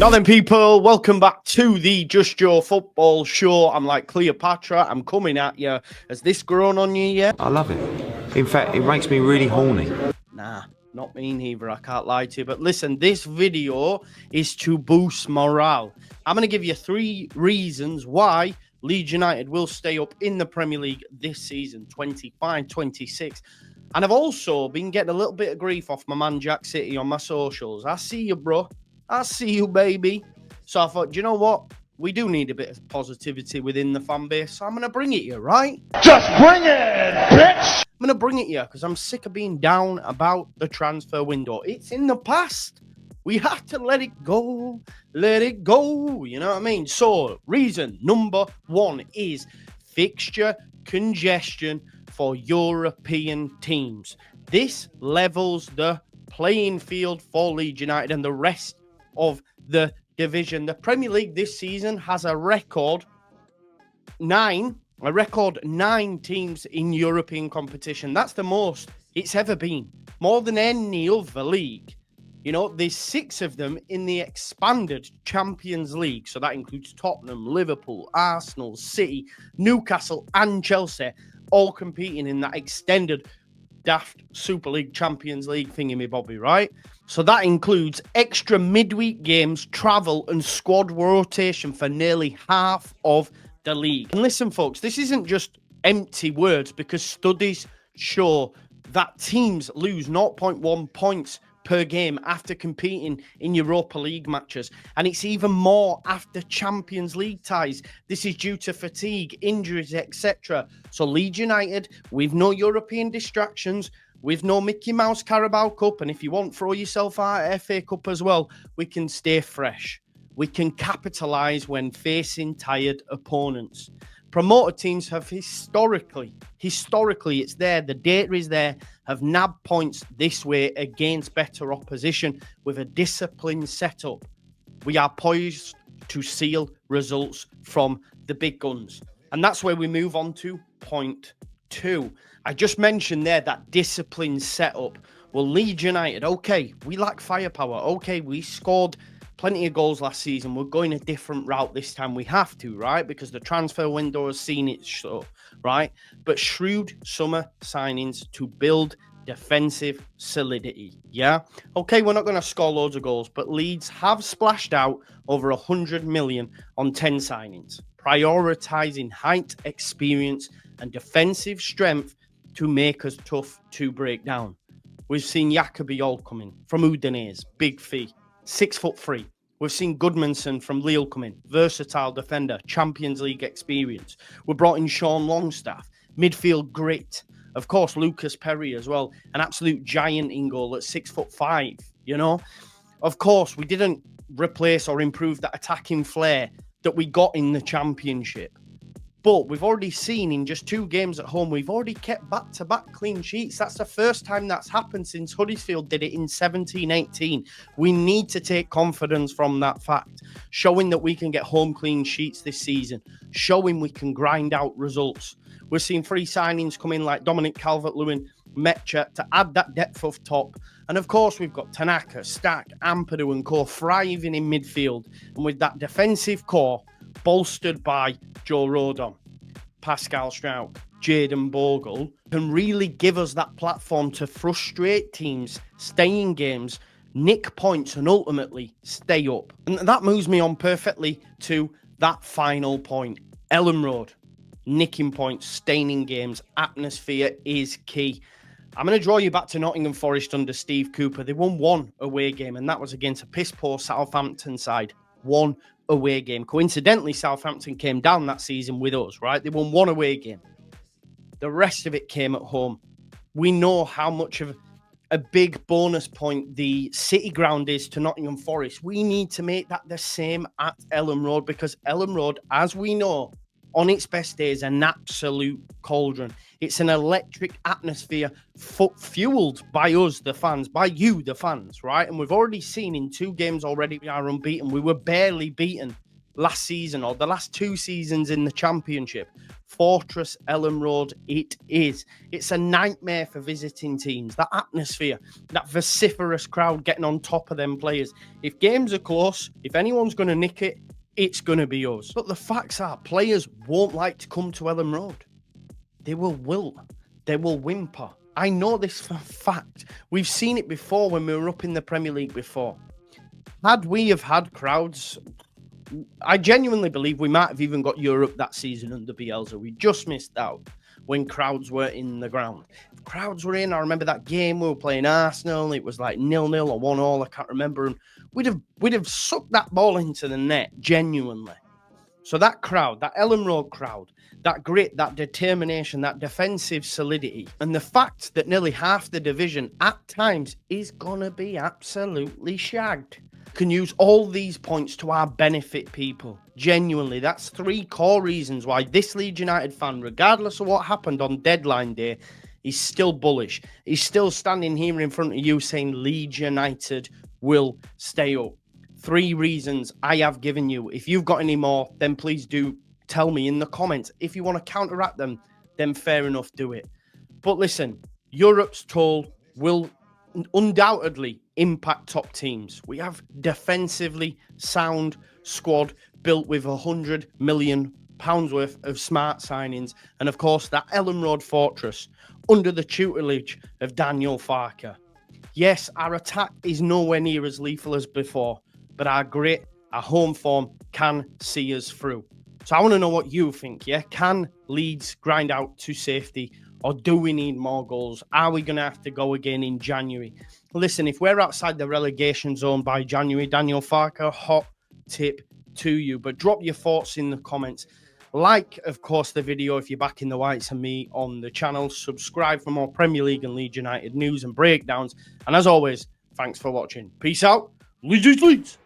Now then, people, welcome back to the Just Joe Football Show. I'm like Cleopatra. I'm coming at you. Has this grown on you yet? I love it. In fact, it makes me really horny. Nah, not me neither. I can't lie to you. But listen, this video is to boost morale. I'm going to give you 3 reasons why Leeds United will stay up in the Premier League this season, 25-26. And I've also been getting a little bit of grief off my man Jack City on my socials. I see you, bro. I see you, baby. So I thought, do you know what? We do need a bit of positivity within the fan base. So I'm going to bring it you, right? Just bring it, bitch! I'm going to bring it you because I'm sick of being down about the transfer window. It's in the past. We have to let it go. Let it go. You know what I mean? So reason number 1 is fixture congestion for European teams. This levels the playing field for Leeds United and the rest of the division. The Premier League this season has a record 9 teams in European competition. That's the most it's ever been, more than any other league. You know, there's 6 of them in the expanded Champions League. So that includes Tottenham, Liverpool, Arsenal, City, Newcastle and Chelsea, all competing in that extended daft Super League Champions League thingy-me-bobby, right? So that includes extra midweek games, travel and squad rotation for nearly half of the league. And listen, folks, this isn't just empty words because studies show that teams lose 0.1 points per game after competing in Europa League matches. And it's even more after Champions League ties. This is due to fatigue, injuries, etc. So Leeds United, with no European distractions, with no Mickey Mouse Carabao Cup, and if you want, throw yourself out FA Cup as well, we can stay fresh. We can capitalise when facing tired opponents. Promoted teams have historically, it's there, the data is there, have nabbed points this way against better opposition with a disciplined setup. We are poised to seal results from the big guns. And that's where we move on to point 2. I just mentioned there that disciplined setup. Well, Leeds United, okay, we lack firepower. Okay, we scored plenty of goals last season. We're going a different route this time. We have to, right? Because the transfer window has seen it so, right? But shrewd summer signings to build defensive solidity, yeah? Okay, we're not going to score loads of goals, but Leeds have splashed out over 100 million on 10 signings, prioritising height, experience and defensive strength to make us tough to break down. We've seen Jacobi all coming from Udinese, big fee, 6'3". We've seen Goodmanson from Lille come in, versatile defender, Champions League experience. We brought in Sean Longstaff, midfield grit. Of course, Lucas Perry as well, an absolute giant in goal at 6'5", you know. Of course, we didn't replace or improve that attacking flair that we got in the Championship. But we've already seen in just 2 games at home, we've already kept back-to-back clean sheets. That's the first time that's happened since Huddersfield did it in 17-18. We need to take confidence from that fact, showing that we can get home clean sheets this season, showing we can grind out results. We're seeing 3 signings come in like Dominic Calvert-Lewin, Metcha to add that depth of top. And of course, we've got Tanaka, Stack, Ampadu and co thriving in midfield. And with that defensive core, bolstered by Joe Rodon, Pascal Struijk, Jadon Bogle, can really give us that platform to frustrate teams, stay in games, nick points, and ultimately stay up. And that moves me on perfectly to that final point. Elland Road, nicking points, staying in games, atmosphere is key. I'm going to draw you back to Nottingham Forest under Steve Cooper. They won 1 away game, and that was against a piss-poor Southampton side. 1 away game. Coincidentally, Southampton came down that season with us, right? They won 1 away game. The rest of it came at home. We know how much of a big bonus point the City ground is to Nottingham Forest. We need to make that the same at Elland Road because Elland Road, as we know, on its best days, an absolute cauldron. It's an electric atmosphere fueled by us, the fans, by you, the fans, right? And we've already seen in 2 games already we are unbeaten. We were barely beaten last season or the last 2 seasons in the Championship. Fortress Elland Road, it is. It's a nightmare for visiting teams. That atmosphere, that vociferous crowd getting on top of them players. If games are close, if anyone's going to nick it, it's going to be us. But the facts are, players won't like to come to Elland Road. They will wilt. They will whimper. I know this for a fact. We've seen it before when we were up in the Premier League before. Had we have had crowds, I genuinely believe we might have even got Europe that season under Bielsa. We just missed out when crowds were in the ground. If crowds were in, I remember that game we were playing Arsenal. It was like 0-0 or 1-1, I can't remember. And we'd have sucked that ball into the net, genuinely. So that crowd, that Elland Road crowd, that grit, that determination, that defensive solidity, and the fact that nearly half the division at times is going to be absolutely shagged, can use all these points to our benefit, people. Genuinely, that's 3 core reasons why this Leeds United fan, regardless of what happened on deadline day, is still bullish. He's still standing here in front of you saying Leeds United will stay up. 3 reasons I have given you. If you've got any more, then please do tell me in the comments. If you want to counteract them, then fair enough, do it. But listen, Europe's toll will undoubtedly impact top teams. We have defensively sound squad built with £100 million worth of smart signings, and of course that Elland Road fortress under the tutelage of Daniel Farke. Yes, our attack is nowhere near as lethal as before, but our grit, our home form can see us through. So I want to know what you think, yeah? Can Leeds grind out to safety, or do we need more goals? Are we going to have to go again in January? Listen, if we're outside the relegation zone by January, Daniel Farke, hot tip to you. But drop your thoughts in the comments. Like, of course, the video if you're back in the whites and me on the channel. Subscribe for more Premier League and Leeds United news and breakdowns. And as always, thanks for watching. Peace out. Leeds.